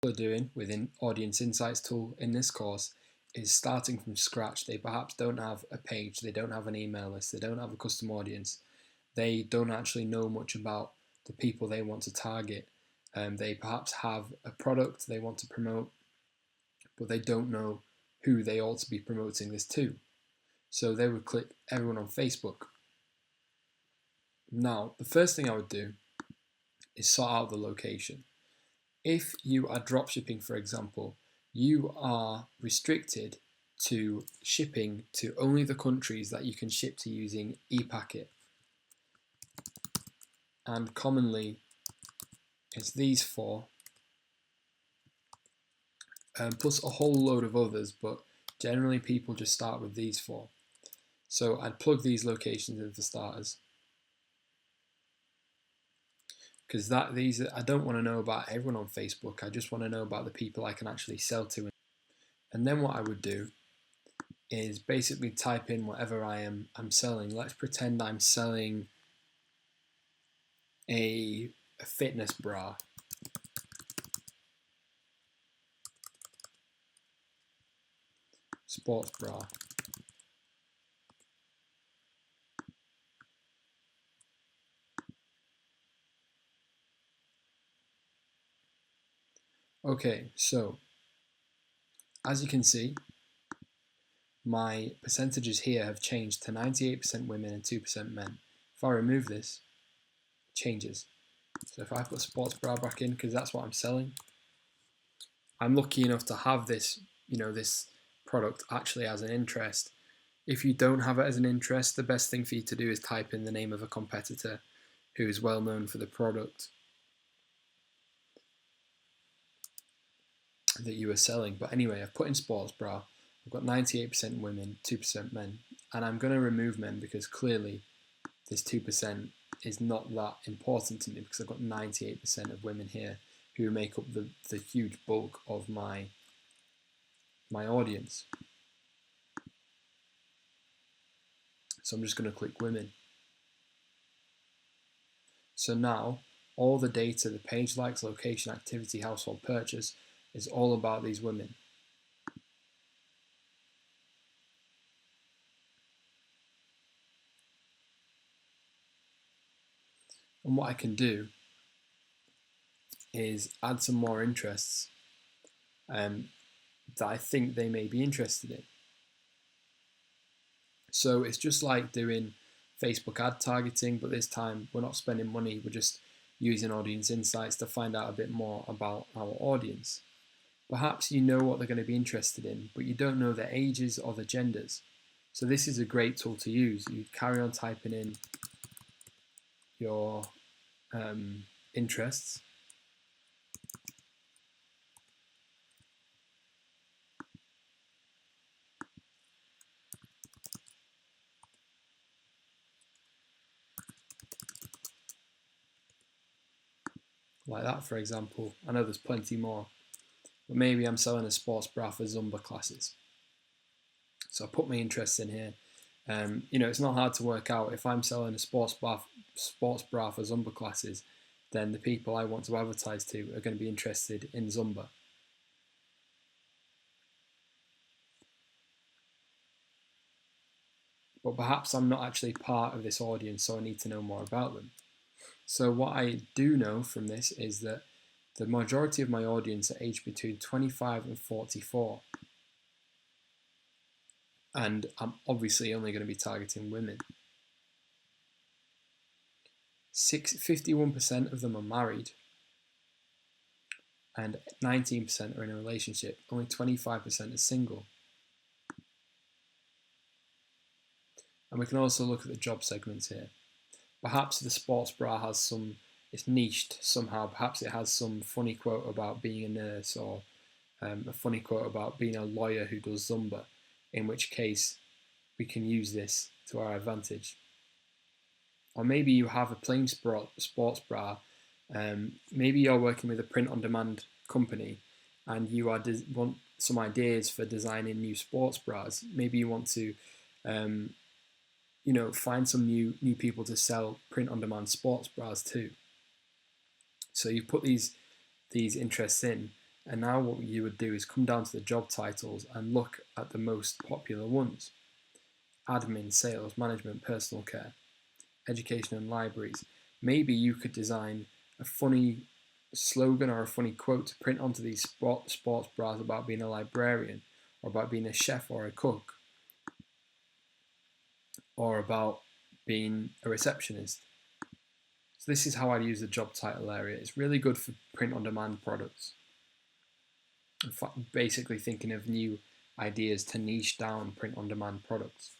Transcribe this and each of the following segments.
Are doing within Audience Insights tool in this course is starting from scratch. They perhaps don't have a page, they don't have an email list, they don't have a custom audience, they don't actually know much about the people they want to target. They perhaps have a product they want to promote, but they don't know who they ought to be promoting this to. So they would click everyone on Facebook. Now, the first thing I would do is sort out the location. If you are dropshipping, for example, you are restricted to shipping to only the countries that you can ship to using ePacket. And commonly, it's these four, plus a whole load of others, but generally people just start with these four. So I'd plug these locations in for starters. Because I don't want to know about everyone on Facebook, I just want to know about the people I can actually sell to. And then what I would do is basically type in whatever I'm selling. Let's pretend I'm selling a fitness bra. Sports bra. Okay, so as you can see, my percentages here have changed to 98% women and 2% men. If I remove this, it changes. So if I put sports bra back in, because that's what I'm selling, I'm lucky enough to have this, this product actually as an interest. If you don't have it as an interest, the best thing for you to do is type in the name of a competitor who is well known for the product that you are selling. But anyway, I've put in sports bra. I've got 98% women, 2% men, and I'm going to remove men because clearly this 2% is not that important to me because I've got 98% of women here who make up the huge bulk of my audience. So I'm just going to click women. So now all the data, the page likes, location, activity, household purchase, is all about these women. And what I can do is add some more interests that I think they may be interested in. So it's just like doing Facebook ad targeting, but this time we're not spending money, we're just using Audience Insights to find out a bit more about our audience. Perhaps you know what they're going to be interested in, but you don't know their ages or their genders. So this is a great tool to use. You carry on typing in your interests. Like that, for example. I know there's plenty more, but maybe I'm selling a sports bra for Zumba classes. So I put my interests in here. It's not hard to work out. If I'm selling a sports bra for Zumba classes, then the people I want to advertise to are going to be interested in Zumba. But perhaps I'm not actually part of this audience, so I need to know more about them. So what I do know from this is that the majority of my audience are aged between 25 and 44. And I'm obviously only going to be targeting women. 51% of them are married and 19% are in a relationship. Only 25% are single. And we can also look at the job segments here. Perhaps the sports bra has it's niched somehow. Perhaps it has some funny quote about being a nurse or a funny quote about being a lawyer who does Zumba, in which case we can use this to our advantage. Or maybe you have a plain sports bra. Maybe you're working with a print-on-demand company and you want some ideas for designing new sports bras. Maybe you want to find some new people to sell print-on-demand sports bras too. So you put these interests in, And now what you would do is come down to the job titles and look at the most popular ones. Admin, sales, management, personal care, education and libraries. Maybe you could design a funny slogan or a funny quote to print onto these sports bras about being a librarian, or about being a chef or a cook, or about being a receptionist. So this is how I'd use the job title area. It's really good for print on demand products. Basically thinking of new ideas to niche down print on demand products.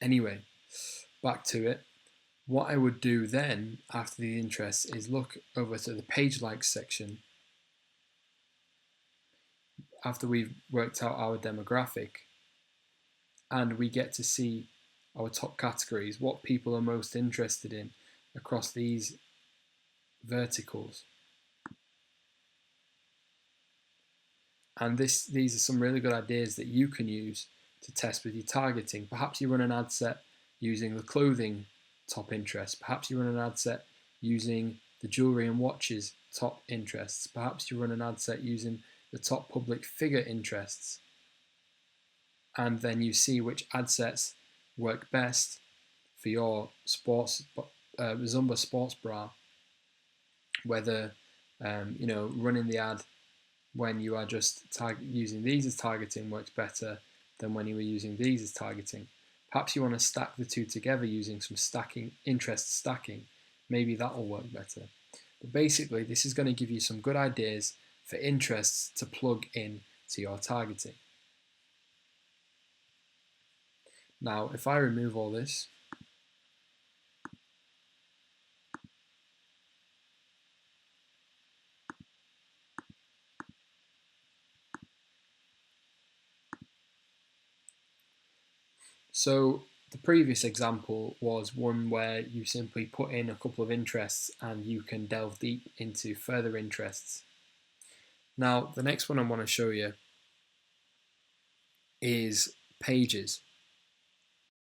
Anyway, back to it. What I would do then after the interests is look over to the page likes section after we've worked out our demographic, and we get to see our top categories, what people are most interested in across these verticals. And these are some really good ideas that you can use to test with your targeting. Perhaps you run an ad set using the clothing top interests. Perhaps you run an ad set using the jewelry and watches top interests. Perhaps you run an ad set using the top public figure interests. And then you see which ad sets work best for your Zumba sports bra. Whether running the ad when you are just using these as targeting works better than when you were using these as targeting. Perhaps you want to stack the two together using some interest stacking. Maybe that will work better. But basically, this is going to give you some good ideas for interests to plug in to your targeting. Now, if I remove all this, so the previous example was one where you simply put in a couple of interests and you can delve deep into further interests. Now, the next one I want to show you is pages.